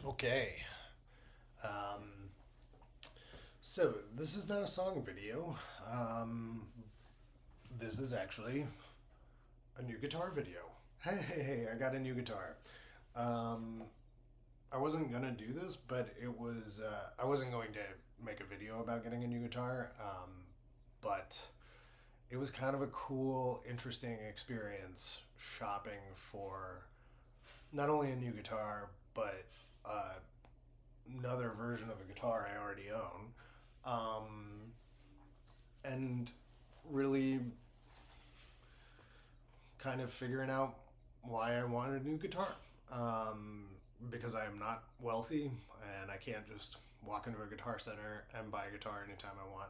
Okay. Um, so this is not a song video. Um, this is actually a new guitar video. Hey, I got a new guitar. Um, I wasn't gonna do this, but I wasn't going to make a video about getting a new guitar. But it was kind of a cool, interesting experience shopping for not only a new guitar, but uh, another version of a guitar I already own. Um, and really kind of figuring out why I wanted a new guitar. Um, because I am not wealthy and I can't just walk into a guitar center and buy a guitar anytime I want.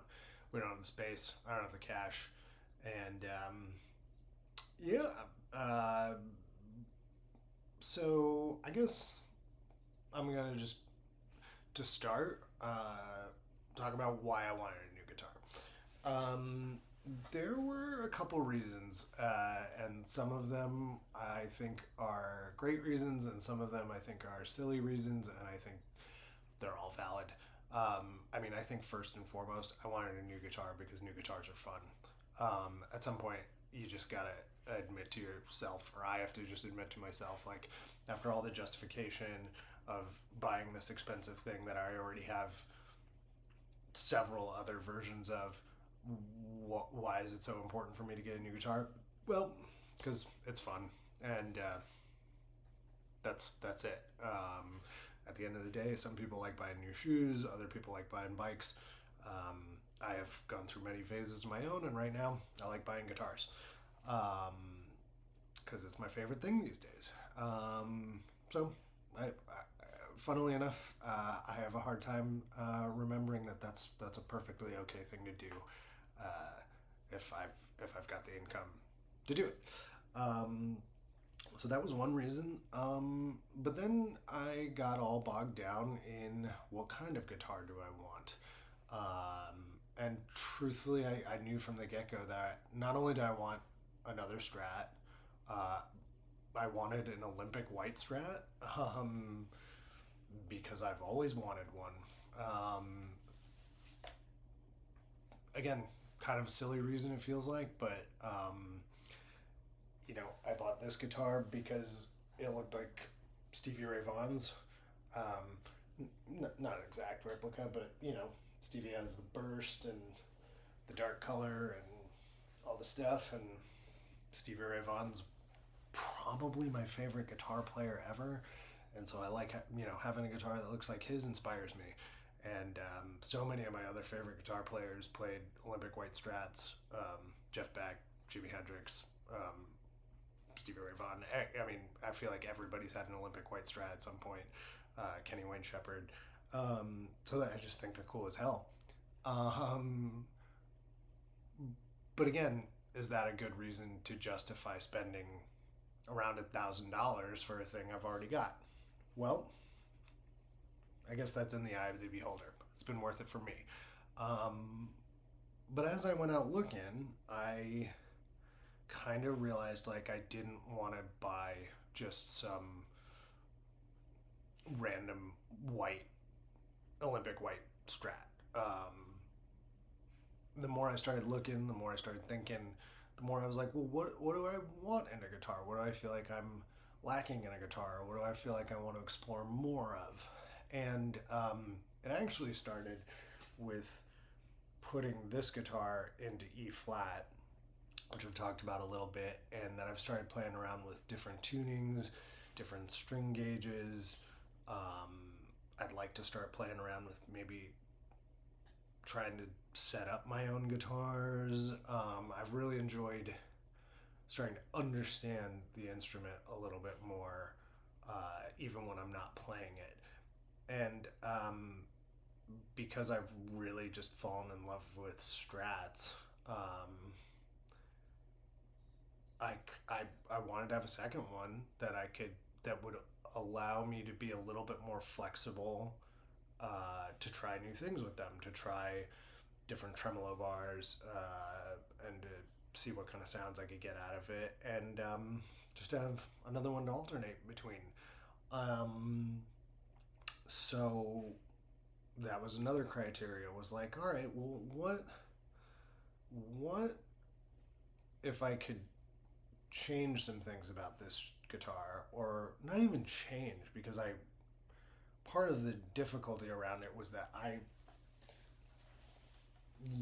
We don't have the space, I don't have the cash. And yeah, uh, so I guess I'm gonna just to start talk about why I wanted a new guitar. Um, there were a couple reasons, and some of them I think are great reasons, and some of them I think are silly reasons, and I think they're all valid. I mean, I think first and foremost, I wanted a new guitar because new guitars are fun. At some point, you just gotta admit to yourself, or I have to just admit to myself, like, after all the justification of buying this expensive thing that I already have several other versions of, why is it so important for me to get a new guitar? Well, because it's fun, and that's it. At the end of the day, some people like buying new shoes, other people like buying bikes. Um, I have gone through many phases of my own, and right now I like buying guitars because it's my favorite thing these days. So, funnily enough, I have a hard time remembering that that's a perfectly okay thing to do uh, if I've got the income to do it. Um, so that was one reason. But then I got all bogged down in what kind of guitar do I want. And truthfully, I knew from the get go that not only did I want another Strat, uh, I wanted an Olympic white Strat because I've always wanted one. Um, Again, kind of a silly reason it feels like, but I bought this guitar because it looked like Stevie Ray Vaughan's. Not an exact replica, but Stevie has the burst and the dark color and all the stuff, and Stevie Ray Vaughan's probably my favorite guitar player ever, and so I like having a guitar that looks like his inspires me. And so many of my other favorite guitar players played Olympic white Strats. Jeff Beck, Jimi Hendrix, Stevie Ray Vaughan. I mean, I feel like everybody's had an Olympic white Strat at some point. Kenny Wayne Shepherd. So that I just think they're cool as hell. Um, but again, is that a good reason to justify spending around $1,000 for a thing I've already got? Well, I guess that's in the eye of the beholder. It's been worth it for me. Um, but as I went out looking, I kind of realized like I didn't want to buy just some random white Olympic white Strat. The more I started looking, the more I started thinking, the more I was like, well, what do I want in a guitar? What do I feel like I'm lacking in a guitar? What do I feel like I want to explore more of? And it actually started with putting this guitar into E flat, which I've talked about a little bit, and then I've started playing around with different tunings, different string gauges. I'd like to start playing around with maybe trying to set up my own guitars. I've really enjoyed starting to understand the instrument a little bit more, even when I'm not playing it. And because I've really just fallen in love with Strats, I, I wanted to have a second one that would allow me to be a little bit more flexible, to try new things with them, to try different tremolo bars, and to see what kind of sounds I could get out of it, and just have another one to alternate between. Um, So that was another criteria, was like, all right, well, what if I could change some things about this guitar, or not even change, because I part of the difficulty around it was that I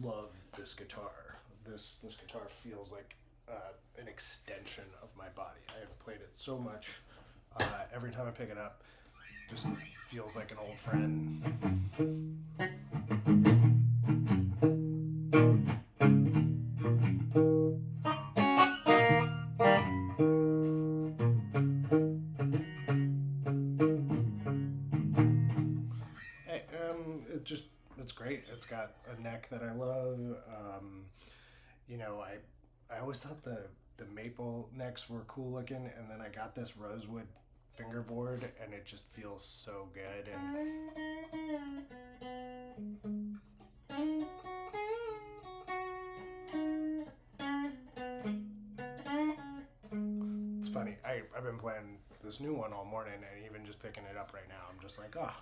love this guitar. This guitar feels like an extension of my body. I have played it so much. Every time I pick it up, just feels like an old friend. Hey, it's great. It's got a neck that I love. You know, I always thought the maple necks were cool looking, and then I got this rosewood fingerboard, and it just feels so good. And it's funny. I've been playing this new one all morning, and even just picking it up right now, I'm just like, oh.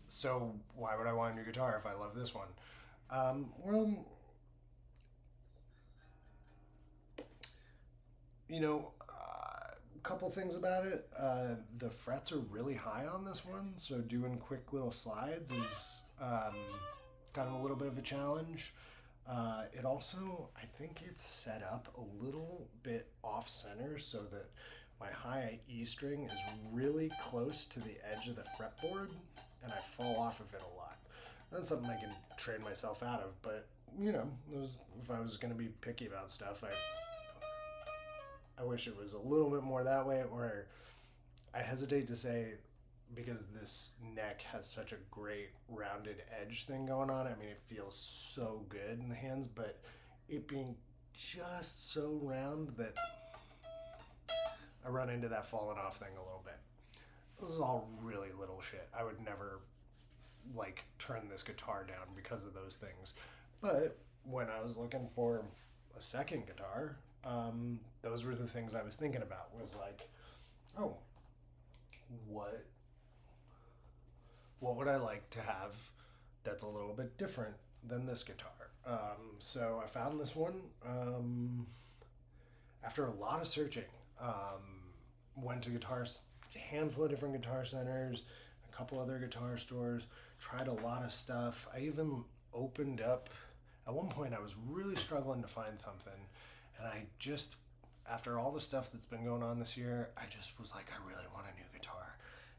So why would I want a new guitar if I love this one? Well, you know, a couple things about it. The frets are really high on this one, so doing quick little slides is kind of a little bit of a challenge. It also, I think it's set up a little bit off center so that my high E string is really close to the edge of the fretboard, and I fall off of it a lot. That's something I can train myself out of, but you know, if I was going to be picky about stuff, I wish it was a little bit more that way, or I hesitate to say, because this neck has such a great rounded edge thing going on. I mean, it feels so good in the hands, but it being just so round that I run into that falling off thing a little bit. This is all really little shit. I would never like turn this guitar down because of those things. But when I was looking for a second guitar, those were the things I was thinking about. Was like, oh, what what would I like to have that's a little bit different than this guitar? So I found this one after a lot of searching. Went to guitars, a handful of different guitar centers, a couple other guitar stores, tried a lot of stuff. I even opened up, at one point, I was really struggling to find something, and I just, after all the stuff that's been going on this year, I just was like, I really want a new guitar.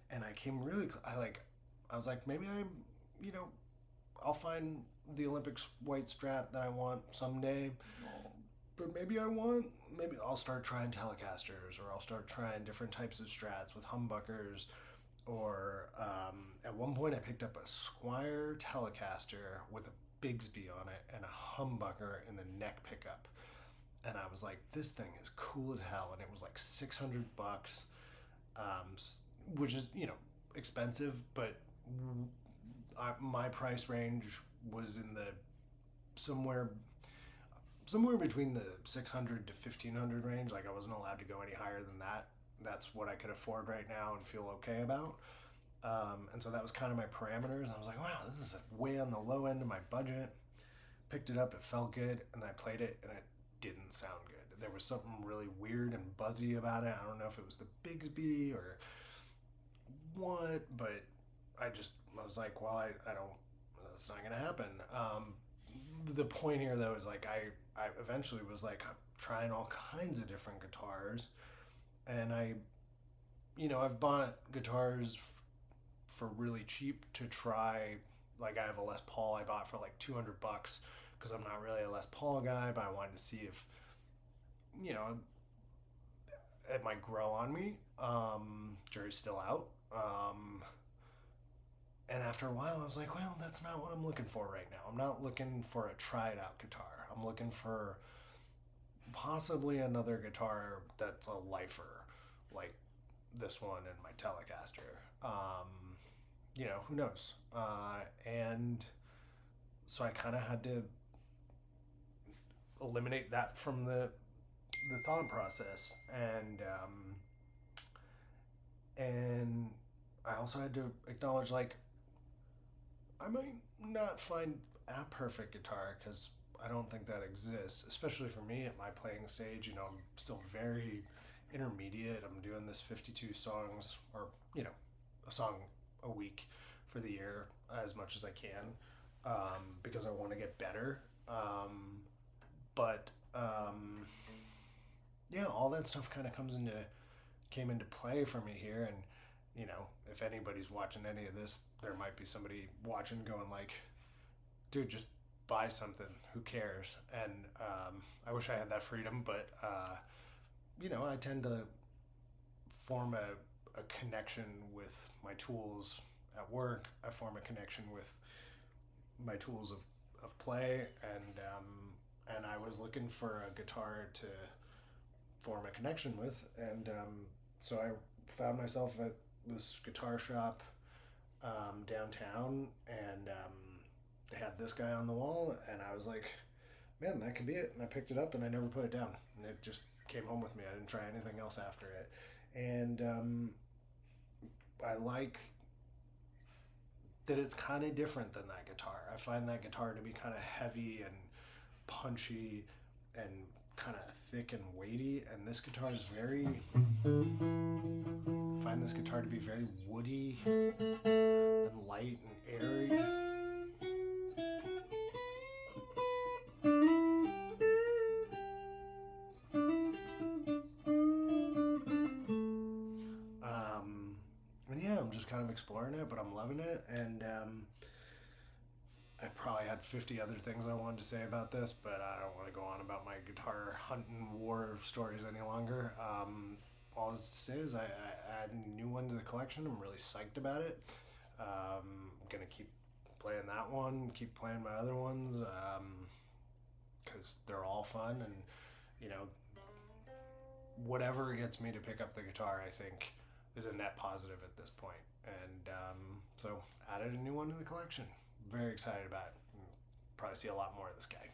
And I came really, I was like, maybe you know, I'll find the Olympics white Strat that I want someday. But maybe I'll start trying Telecasters, or I'll start trying different types of Strats with humbuckers. Or at one point, I picked up a Squier Telecaster with a Bigsby on it and a humbucker in the neck pickup. And I was like, this thing is cool as hell. And it was like $600, which is, you know, expensive, but my price range was in the somewhere between the 600 to 1500 range. Like, I wasn't allowed to go any higher than that. That's what I could afford right now and feel okay about. And so that was kind of my parameters. I was like, wow, this is way on the low end of my budget. Picked it up, it felt good, and I played it, and it didn't sound good. There was something really weird and buzzy about it. I don't know if it was the Bigsby or what, but I was like, well, I don't, that's not going to happen. The point here, though, is like, I eventually was like trying all kinds of different guitars, and I've bought guitars for really cheap to try. Like, I have a Les Paul I bought for like $200 because I'm not really a Les Paul guy, but I wanted to see if, it might grow on me. Jury's still out. And after a while, I was like, well, that's not what I'm looking for right now. I'm not looking for a tried out guitar. I'm looking for possibly another guitar that's a lifer, like this one and my Telecaster. Who knows? And so I kind of had to eliminate that from the thought process. And I also had to acknowledge, like, I might not find a perfect guitar, because I don't think that exists, especially for me at my playing stage. You know, I'm still very intermediate. I'm doing this 52 songs, or, you know, a song a week for the year, as much as I can, because I want to get better. But yeah, all that stuff kind of came into play for me here. And you know, if anybody's watching any of this, there might be somebody watching going like, dude, just buy something, who cares? And I wish I had that freedom, but you know, I tend to form a connection with my tools at work. I form a connection with my tools of play, and I was looking for a guitar to form a connection with. And so I found myself at this guitar shop downtown, and they had this guy on the wall, and I was like, man, that could be it. And I picked it up, and I never put it down. And it just came home with me. I didn't try anything else after it. And I like that it's kind of different than that guitar. I find that guitar to be kind of heavy and punchy and kind of thick and weighty, and this guitar is very, I find this guitar to be very woody and light and airy. And yeah, I'm just kind of exploring it, but I'm loving it. And I probably had 50 other things I wanted to say about this, but I don't want to go on about my guitar hunting war stories any longer. All I'll say is I add a new one to the collection. I'm really psyched about it. I'm going to keep playing that one, keep playing my other ones, because they're all fun. And, you know, whatever gets me to pick up the guitar, I think, is a net positive at this point. And so added a new one to the collection. Very excited about it. Probably see a lot more of this guy.